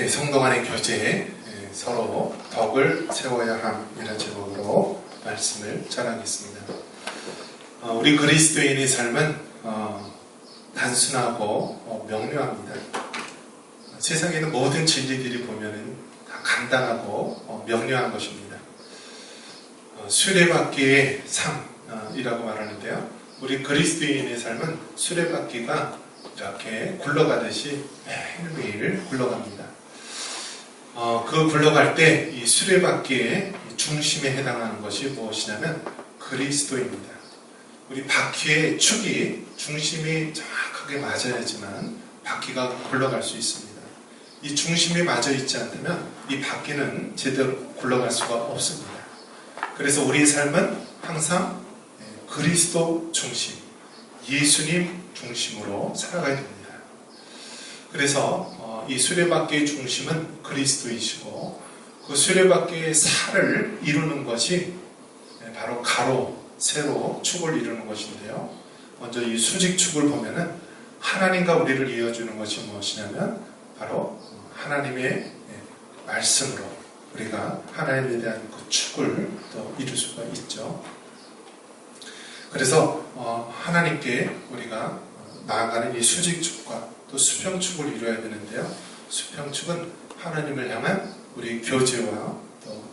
성도 간의 교제에 서로 덕을 세워야 함이라는 제목으로 말씀을 전하겠습니다. 우리 그리스도인의 삶은 단순하고 명료합니다. 세상에는 모든 진리들이 보면은 다 간단하고 명료한 것입니다. 수레바퀴의 삶이라고 말하는데요. 우리 그리스도인의 삶은 수레바퀴가 이렇게 굴러가듯이 매일매일 굴러갑니다. 그 굴러갈 때 이 수레바퀴의 중심에 해당하는 것이 무엇이냐면 그리스도입니다. 우리 바퀴의 축이 중심이 정확하게 맞아야지만 바퀴가 굴러갈 수 있습니다. 이 중심이 맞아 있지 않다면 이 바퀴는 제대로 굴러갈 수가 없습니다. 그래서 우리의 삶은 항상 그리스도 중심, 예수님 중심으로 살아가야 됩니다. 그래서 이 수레바퀴의 중심은 그리스도이시고 그 수레바퀴의 살을 이루는 것이 바로 가로, 세로 축을 이루는 것인데요. 먼저 이 수직축을 보면은 하나님과 우리를 이어주는 것이 무엇이냐면 바로 하나님의 말씀으로 우리가 하나님에 대한 그 축을 또 이룰 수가 있죠. 그래서 하나님께 우리가 나아가는 이 수직축과 또 수평축을 이루어야 되는데요. 수평축은 하나님을 향한 우리 교제와 또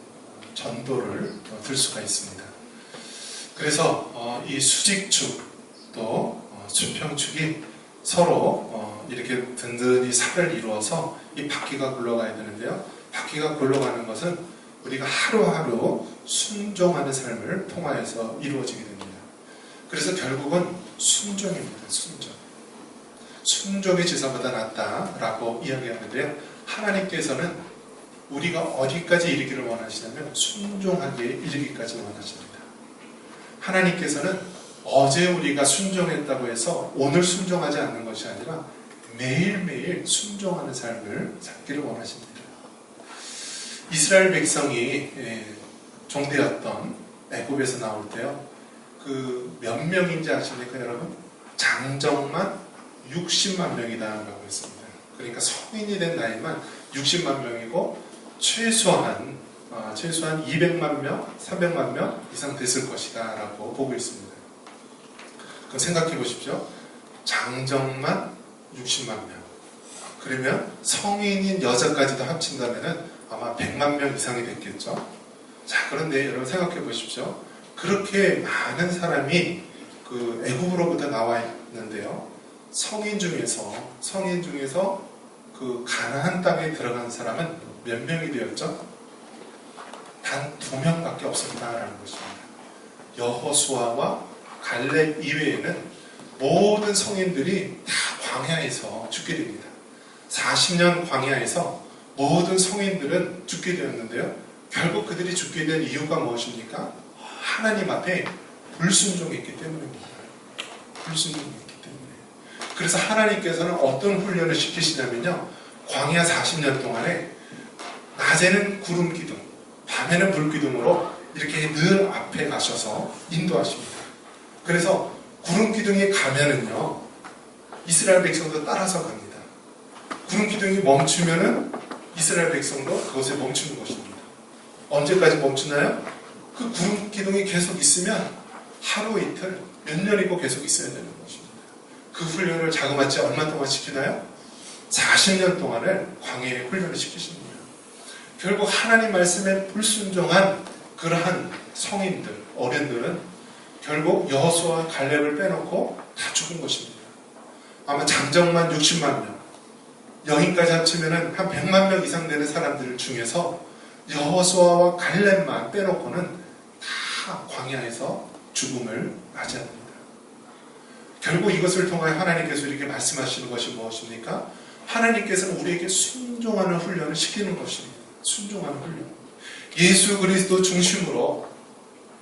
전도를 들 수가 있습니다. 그래서 이 수직축 또 수평축이 서로 이렇게 든든히 살을 이루어서 이 바퀴가 굴러가야 되는데요. 바퀴가 굴러가는 것은 우리가 하루하루 순종하는 삶을 통하여서 이루어지게 됩니다. 그래서 결국은 순종입니다. 순종이 제사보다 낫다라고 이야기하는데요. 하나님께서는 우리가 어디까지 이르기를 원하시냐면 순종하게 이르기까지 원하십니다. 하나님께서는 어제 우리가 순종했다고 해서 오늘 순종하지 않는 것이 아니라 매일매일 순종하는 삶을 살기를 원하십니다. 이스라엘 백성이 종되었던 애굽에서 나올 때요. 그 몇 명인지 아십니까 여러분? 장정만 60만 명이다라고 했습니다. 그러니까 성인이 된 나이만 60만 명이고 최소한 200만 명, 300만 명 이상 됐을 것이다 라고 보고 있습니다. 그럼 생각해 보십시오. 장정만 60만 명. 그러면 성인인 여자까지도 합친다면 아마 100만 명 이상이 됐겠죠. 자, 그런데 여러분 생각해 보십시오. 그렇게 많은 사람이 그 애굽으로부터 나와 있는데요. 성인 중에서 그 가나안 땅에 들어간 사람은 몇 명이 되었죠? 단 2명밖에 없었다라는 것입니다. 여호수아와 갈렙 이외에는 모든 성인들이 다 광야에서 죽게 됩니다. 40년 광야에서 모든 성인들은 죽게 되었는데요. 결국 그들이 죽게 된 이유가 무엇입니까? 하나님 앞에 불순종했기 때문입니다. 불순종했기 때문에. 그래서 하나님께서는 어떤 훈련을 시키시냐면요. 광야 40년 동안에 낮에는 구름 기둥, 밤에는 불 기둥으로 이렇게 늘 앞에 가셔서 인도하십니다. 그래서 구름 기둥이 가면은요. 이스라엘 백성도 따라서 갑니다. 구름 기둥이 멈추면은 이스라엘 백성도 그것에 멈추는 것입니다. 언제까지 멈추나요? 그 구름 기둥이 계속 있으면 하루 이틀 몇 년이고 계속 있어야 되는 것입니다. 그 훈련을 자그마치 얼마 동안 시키나요? 40년 동안을 광야에 훈련을 시키십니다. 결국 하나님 말씀에 불순종한 그러한 성인들, 어른들은 결국 여호수아와 갈렙을 빼놓고 다 죽은 것입니다. 아마 장정만 60만 명, 여기까지 합치면 한 100만 명 이상 되는 사람들 중에서 여호수아와 갈렙만 빼놓고는 다 광야에서 죽음을 맞이합니다. 결국 이것을 통하여 하나님께서 이렇게 말씀하시는 것이 무엇입니까? 하나님께서는 우리에게 순종하는 훈련을 시키는 것입니다. 순종하는 훈련. 예수 그리스도 중심으로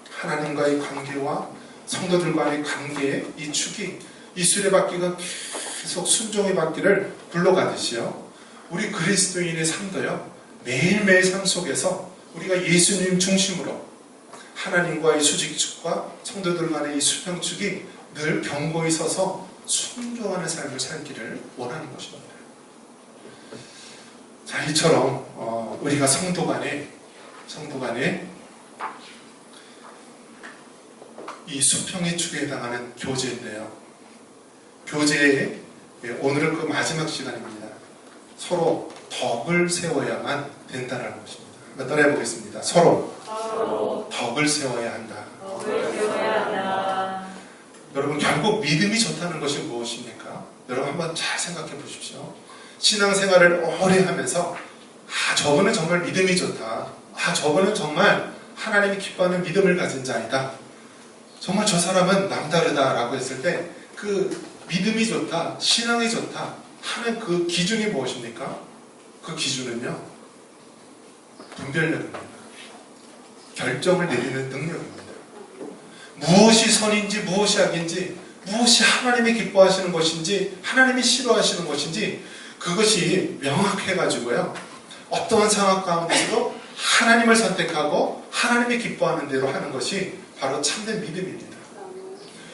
하나님과의 관계와 성도들과의 관계의 이 축이 이 수레바퀴가 계속 순종의 바퀴를 굴러가듯이요. 우리 그리스도인의 삶도요. 매일매일 삶 속에서 우리가 예수님 중심으로 하나님과의 수직축과 성도들 간의 이 수평축이 늘 견고히 서서 순종하는 삶을 살기를 원하는 것입니다. 자, 이처럼 우리가 성도 간에 이 수평의 축에 해당하는 교제인데요. 교제에 오늘은 그 마지막 시간입니다. 서로 덕을 세워야만 된다는 것입니다. 한번 따라해 보겠습니다. 서로 덕을 세워야 한다. 여러분, 결국 믿음이 좋다는 것이 무엇입니까? 여러분 한번 잘 생각해 보십시오. 신앙생활을 오래 하면서 저분은 정말 믿음이 좋다. 저분은 정말 하나님이 기뻐하는 믿음을 가진 자이다. 정말 저 사람은 남다르다라고 했을 때 그 믿음이 좋다, 신앙이 좋다 하는 그 기준이 무엇입니까? 그 기준은요, 분별력입니다. 결정을 내리는 능력입니다. 무엇이 선인지 무엇이 악인지, 무엇이 하나님이 기뻐하시는 것인지 하나님이 싫어하시는 것인지 그것이 명확해가지고요, 어떠한 상황 가운데서도 하나님을 선택하고 하나님이 기뻐하는 대로 하는 것이 바로 참된 믿음입니다.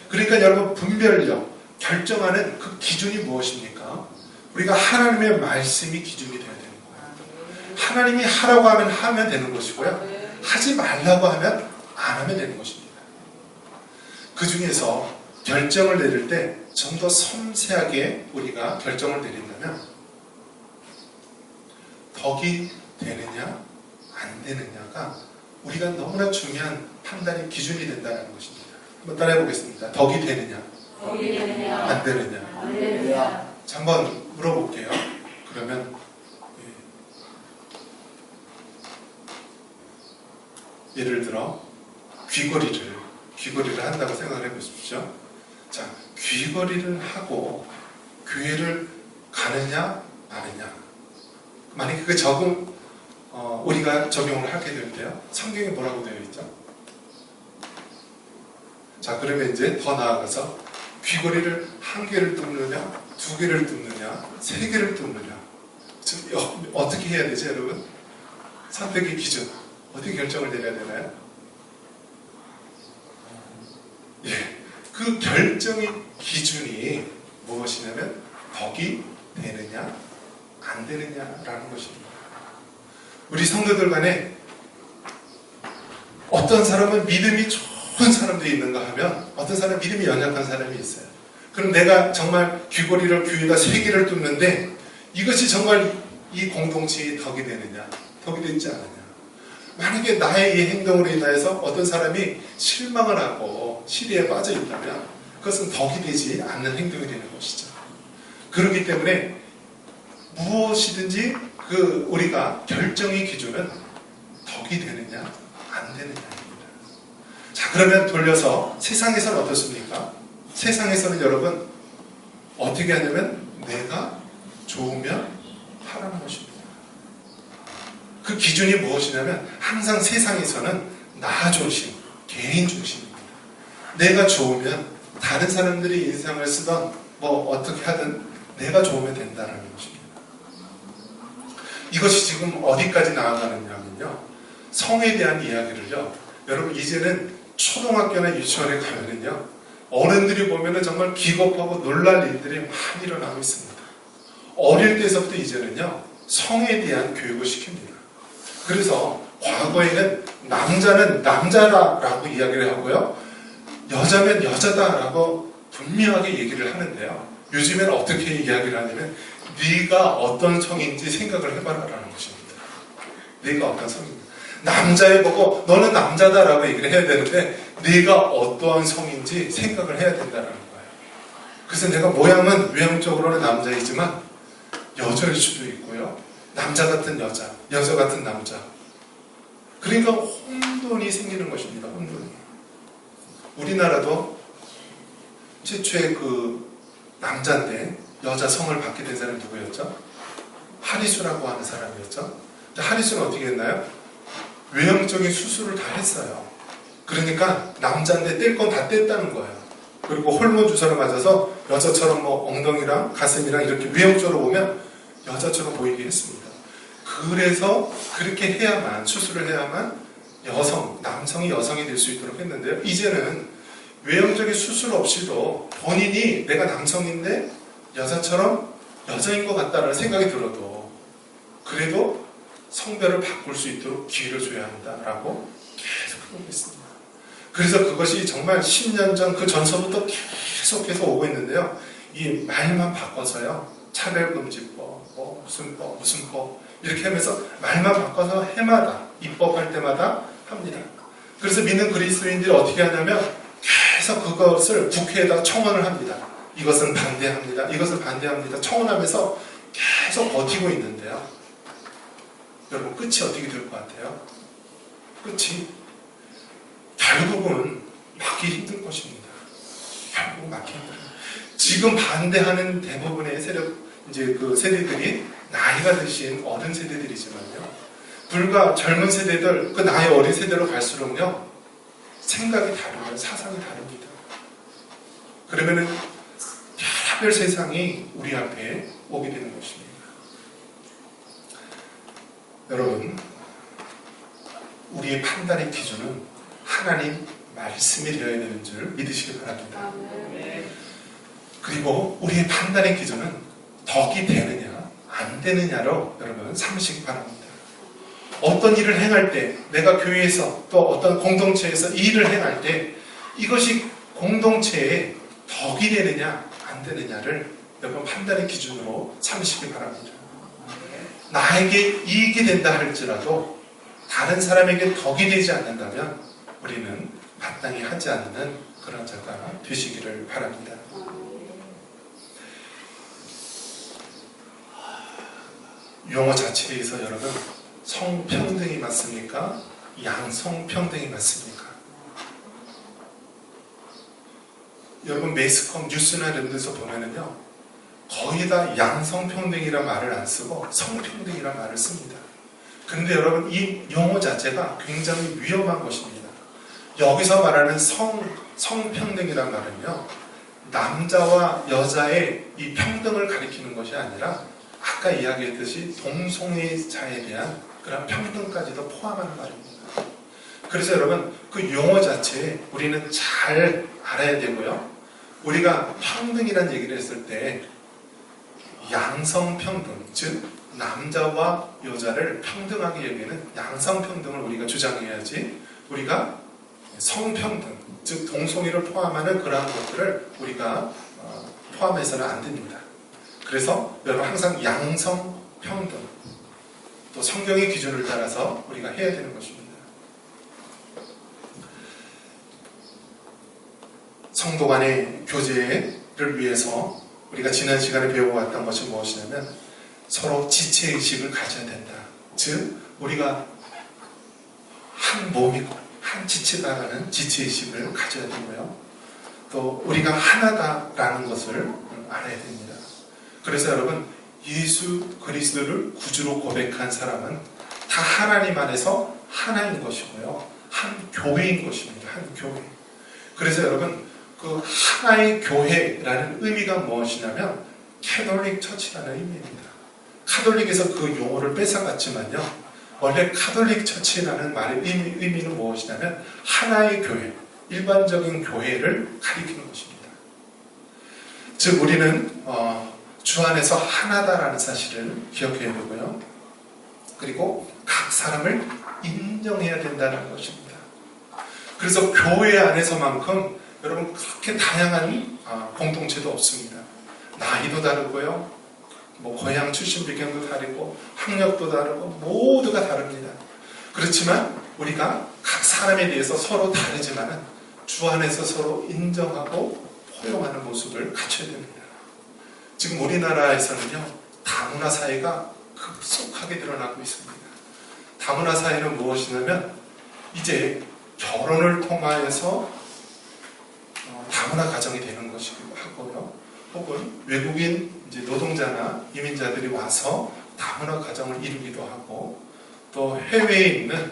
그러니까 여러분, 분별력, 결정하는 그 기준이 무엇입니까? 우리가 하나님의 말씀이 기준이 되어야 되는 거예요. 하나님이 하라고 하면 되는 것이고요, 하지 말라고 하면 안 하면 되는 것입니다. 그 중에서 결정을 내릴 때 좀 더 섬세하게 우리가 결정을 내린다면 덕이 되느냐 안 되느냐가 우리가 너무나 중요한 판단의 기준이 된다는 것입니다. 한번 따라해 보겠습니다. 덕이 되느냐 안 되느냐. 자, 한번 물어볼게요. 그러면 예를 들어 귀걸이를 한다고 생각을 해보십시오. 자, 귀걸이를 하고 교회를 가느냐 마느냐. 만약에 그 우리가 적용을 하게 되는데요, 성경에 뭐라고 되어 있죠? 자, 그러면 이제 더 나아가서 귀걸이를 한 개를 뚫느냐, 두 개를 뚫느냐, 세 개를 뚫느냐. 지금 어떻게 해야 되지, 여러분? 선택의 기준 어떻게 결정을 내려야 되나요? 그 결정의 기준이 무엇이냐면 덕이 되느냐 안 되느냐라는 것입니다. 우리 성도들 간에 어떤 사람은 믿음이 좋은 사람도 있는가 하면 어떤 사람은 믿음이 연약한 사람이 있어요. 그럼 내가 정말 귀걸이를 교회에다 3개를 뚫는데 이것이 정말 이 공동체의 덕이 되느냐, 덕이 되지 않느냐. 만약에 나의 이 행동으로 인하여서 어떤 사람이 실망을 하고 시리에 빠져 있다면 그것은 덕이 되지 않는 행동이 되는 것이죠. 그렇기 때문에 무엇이든지 우리가 결정의 기준은 덕이 되느냐 안 되느냐입니다. 자, 그러면 돌려서 세상에서는 어떻습니까? 세상에서는 여러분 어떻게 하냐면 내가 좋으면 하라는 것입니다. 그 기준이 무엇이냐면 항상 세상에서는 나 중심, 개인 중심입니다. 내가 좋으면 다른 사람들이 인상을 쓰던 어떻게 하든 내가 좋으면 된다는 것입니다. 이것이 지금 어디까지 나아가느냐면요, 성에 대한 이야기를요, 여러분 이제는 초등학교나 유치원에 가면은요, 어른들이 보면은 정말 기겁하고 놀랄 일들이 많이 일어나고 있습니다. 어릴 때서부터 이제는요, 성에 대한 교육을 시킵니다. 그래서 과거에는 남자는 남자라고 이야기를 하고요, 여자면 여자다라고 분명하게 얘기를 하는데요, 요즘에는 어떻게 이야기를 하냐면 네가 어떤 성인지 생각을 해봐라라는 것입니다. 네가 어떤 성인지. 남자애 보고 너는 남자다라고 얘기를 해야 되는데 네가 어떠한 성인지 생각을 해야 된다는 거예요. 그래서 내가 모양은 외형적으로는 남자이지만 여자일 수도 있고요, 남자 같은 여자, 여자 같은 남자. 그러니까 혼돈이 생기는 것입니다. 혼돈이. 우리나라도 최초의 남자인데 여자 성을 받게 된 사람이 누구였죠? 하리수라고 하는 사람이었죠. 하리수는 어떻게 했나요? 외형적인 수술을 다 했어요. 그러니까 남자인데 뗄 건 다 뗐다는 거예요. 그리고 호르몬 주사를 맞아서 여자처럼 엉덩이랑 가슴이랑 이렇게 외형적으로 보면 여자처럼 보이게 했습니다. 그래서 그렇게 해야만, 수술을 해야만 남성이 여성이 될 수 있도록 했는데요, 이제는 외형적인 수술 없이도 본인이 내가 남성인데 여자처럼 여자인 것 같다는 생각이 들어도 그래도 성별을 바꿀 수 있도록 기회를 줘야 한다라고 계속 하고 있습니다. 그래서 그것이 정말 10년 전 그 전서부터 계속해서 오고 있는데요. 이 말만 바꿔서요. 차별금지법, 무슨 법 이렇게 하면서 말만 바꿔서 해마다 입법할 때마다 합니다. 그래서 믿는 그리스도인들이 어떻게 하냐면 계속 그것을 국회에다 청원을 합니다. 이것은 반대합니다. 이것을 반대합니다. 청원하면서 계속 버티고 있는데요. 여러분 끝이 어떻게 될 것 같아요? 끝이 결국은 막기 힘들 것입니다. 결국은 막기 힘들어요. 지금 반대하는 대부분의 세력, 이제 그 세대들이 나이가 드신 어른 세대들이지만요. 불과 젊은 세대들, 그 나이 어린 세대로 갈수록요, 생각이 다르고 사상이 다릅니다. 그러면은 별별 세상이 우리 앞에 오게 되는 것입니다. 여러분, 우리의 판단의 기준은 하나님 말씀이 되어야 되는 줄 믿으시기 바랍니다. 그리고 우리의 판단의 기준은 덕이 되느냐 안 되느냐로 여러분 삼으시기 바랍니다. 어떤 일을 행할 때, 내가 교회에서 또 어떤 공동체에서 이 일을 행할 때 이것이 공동체에 덕이 되느냐 안 되느냐를 여러분 판단의 기준으로 삼으시기 바랍니다. 나에게 이익이 된다 할지라도 다른 사람에게 덕이 되지 않는다면 우리는 마땅히 하지 않는 그런 자가 되시기를 바랍니다. 용어 자체에서 여러분 성평등이 맞습니까? 양성평등이 맞습니까? 여러분 매스컴 뉴스나 이런 데서 보면은요 거의 다 양성평등이란 말을 안 쓰고 성평등이란 말을 씁니다. 그런데 여러분 이 용어 자체가 굉장히 위험한 것입니다. 여기서 말하는 성평등이란 말은요 남자와 여자의 이 평등을 가리키는 것이 아니라 아까 이야기했듯이 동성애자에 대한 그런 평등까지도 포함하는 말입니다. 그래서 여러분 그 용어 자체에 우리는 잘 알아야 되고요. 우리가 평등이라는 얘기를 했을 때 양성평등, 즉 남자와 여자를 평등하게 여기는 양성평등을 우리가 주장해야지 우리가 성평등, 즉 동성애를 포함하는 그러한 것들을 우리가 포함해서는 안 됩니다. 그래서 여러분 항상 양성평등, 또 성경의 기준을 따라서 우리가 해야 되는 것입니다. 성도 간의 교제를 위해서 우리가 지난 시간에 배워왔던 것이 무엇이냐면 서로 지체의식을 가져야 된다. 즉 우리가 한 몸이고 한 지체다라는 지체의식을 가져야 되고요. 또 우리가 하나다라는 것을 알아야 됩니다. 그래서 여러분 예수 그리스도를 구주로 고백한 사람은 다 하나님 안에서 하나인 것이고요. 한 교회인 것입니다. 한 교회. 그래서 여러분 그 하나의 교회라는 의미가 무엇이냐면 캐톨릭 처치라는 의미입니다. 카톨릭에서 그 용어를 뺏어갔지만요. 원래 카톨릭 처치라는 말의 의미는 무엇이냐면 하나의 교회, 일반적인 교회를 가리키는 것입니다. 즉 우리는 주 안에서 하나다라는 사실을 기억해야 되고요. 그리고 각 사람을 인정해야 된다는 것입니다. 그래서 교회 안에서만큼 여러분 그렇게 다양한 공동체도 없습니다. 나이도 다르고요. 고향 출신 배경도 다르고 학력도 다르고 모두가 다릅니다. 그렇지만 우리가 각 사람에 대해서 서로 다르지만 주 안에서 서로 인정하고 포용하는 모습을 갖춰야 됩니다. 지금 우리나라에서는요 다문화 사회가 급속하게 늘어나고 있습니다. 다문화 사회는 무엇이냐면 이제 결혼을 통하여서 다문화 가정이 되는 것이기도 하고요. 혹은 외국인 이제 노동자나 이민자들이 와서 다문화 가정을 이루기도 하고 또 해외에 있는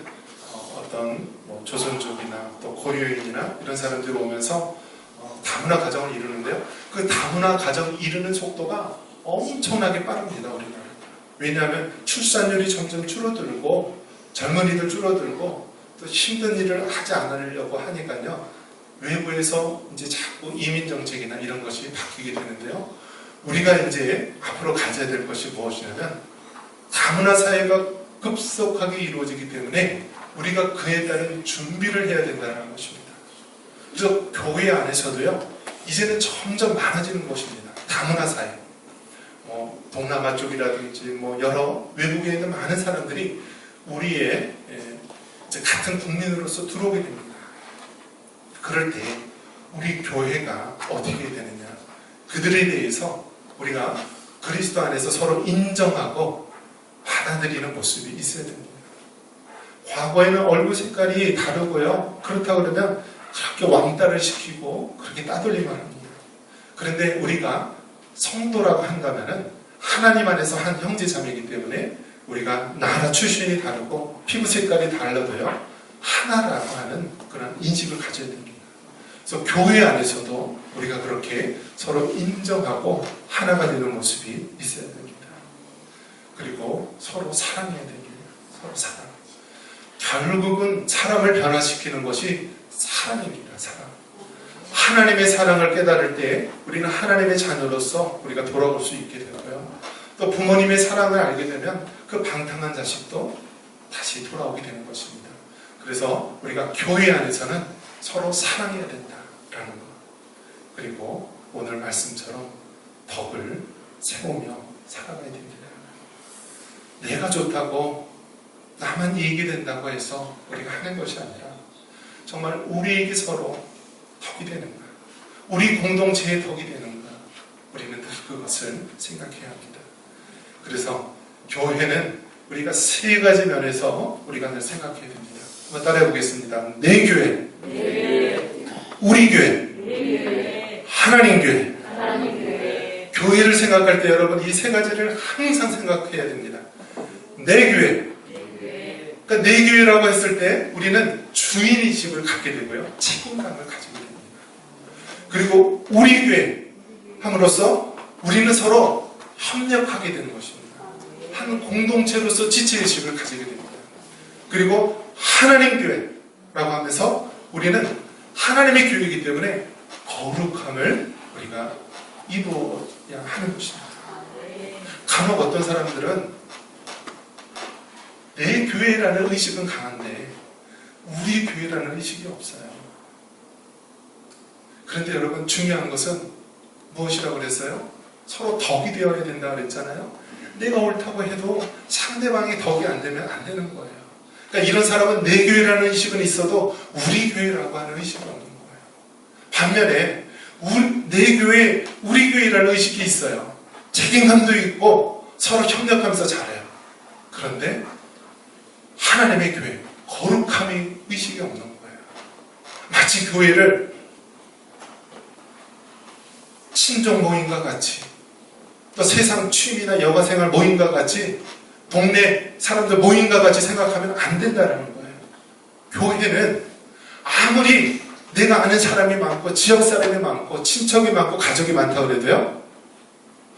어떤 조선족이나 또 고려인이나 이런 사람들이 오면서 다문화 가정을 이루는데요. 그 다문화 가정 이루는 속도가 엄청나게 빠릅니다. 우리나라. 왜냐하면 출산율이 점점 줄어들고 젊은이들 줄어들고 또 힘든 일을 하지 않으려고 하니까요. 외부에서 이제 자꾸 이민 정책이나 이런 것이 바뀌게 되는데요. 우리가 이제 앞으로 가져야 될 것이 무엇이냐면 다 다문화 사회가 급속하게 이루어지기 때문에 우리가 그에 따른 준비를 해야 된다는 것입니다. 그래서 교회 안에서도요, 이제는 점점 많아지는 것입니다. 다문화 사회. 동남아 쪽이라든지 여러 외국에 있는 많은 사람들이 우리의 이제 같은 국민으로서 들어오게 됩니다. 그럴 때 우리 교회가 어떻게 되느냐? 그들에 대해서 우리가 그리스도 안에서 서로 인정하고 받아들이는 모습이 있어야 됩니다. 과거에는 얼굴 색깔이 다르고요. 그렇다고 그러면 그렇게 왕따를 시키고 그렇게 따돌리만 합니다. 그런데 우리가 성도라고 한다면은 하나님 안에서 한 형제자매이기 때문에 우리가 나라 출신이 다르고 피부 색깔이 달라도요, 하나라고 하는 그런 인식을 가져야 됩니다. 그래서 교회 안에서도 우리가 그렇게 서로 인정하고 하나가 되는 모습이 있어야 됩니다. 그리고 서로 사랑해야 됩니다. 서로 사랑. 결국은 사람을 변화시키는 것이 사랑입니다. 사랑. 하나님의 사랑을 깨달을 때 우리는 하나님의 자녀로서 우리가 돌아올 수 있게 되고요. 또 부모님의 사랑을 알게 되면 그 방탕한 자식도 다시 돌아오게 되는 것입니다. 그래서 우리가 교회 안에서는 서로 사랑해야 된다라는 것. 그리고 오늘 말씀처럼 덕을 세우며 살아가야 됩니다. 내가 좋다고 나만 이익이 된다고 해서 우리가 하는 것이 아니라 정말 우리에게 서로 덕이 되는가, 우리 공동체의 덕이 되는가, 우리는 그것을 생각해야 합니다. 그래서 교회는 우리가 세 가지 면에서 우리가 늘 생각해야 됩니다. 한번 따라해 보겠습니다. 내 교회, 우리 교회, 하나님 교회. 교회를 생각할 때 여러분 이 세 가지를 항상 생각해야 됩니다. 내 교회. 그러니까 내 교회라고 했을 때 우리는 주인의식을 갖게 되고요. 책임감을 가지게 됩니다. 그리고 우리 교회 함으로써 우리는 서로 협력하게 되는 것입니다. 한 공동체로서 지체의식을 가지게 됩니다. 그리고 하나님 교회라고 하면서 우리는 하나님의 교회이기 때문에 거룩함을 우리가 이루어야 하는 것입니다. 간혹 어떤 사람들은 내 교회라는 의식은 강한데 우리 교회라는 의식이 없어요. 그런데 여러분 중요한 것은 무엇이라고 그랬어요? 서로 덕이 되어야 된다고 그랬잖아요. 내가 옳다고 해도 상대방이 덕이 안 되면 안 되는 거예요. 그러니까 이런 사람은 내 교회라는 의식은 있어도 우리 교회라고 하는 의식이 없는 거예요. 반면에 내 교회, 우리 교회라는 의식이 있어요. 책임감도 있고 서로 협력하면서 잘해요. 그런데 하나님의 교회, 거룩함의 의식이 없는 거예요. 마치 교회를 친족 모임과 같이, 또 세상 취미나 여가생활 모임과 같이, 동네 사람들 모임과 같이 생각하면 안 된다는 거예요. 교회는 아무리 내가 아는 사람이 많고 지역 사람이 많고 친척이 많고 가족이 많다고 해도요,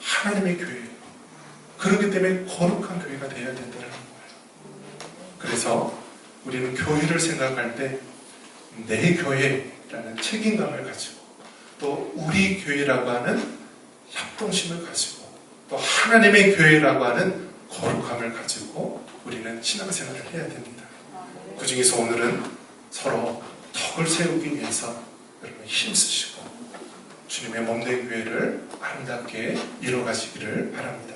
하나님의 교회예요. 그렇기 때문에 거룩한 교회가 되어야 된다는 거예요. 그래서 우리는 교회를 생각할 때 내 교회라는 책임감을 가지고, 또 우리 교회라고 하는 협동심을 가지고, 또 하나님의 교회라고 하는 거룩함을 가지고 우리는 신앙생활을 해야 됩니다. 그 중에서 오늘은 서로 덕을 세우기 위해서 여러분 힘쓰시고 주님의 몸된 교회를 아름답게 이뤄가시기를 바랍니다.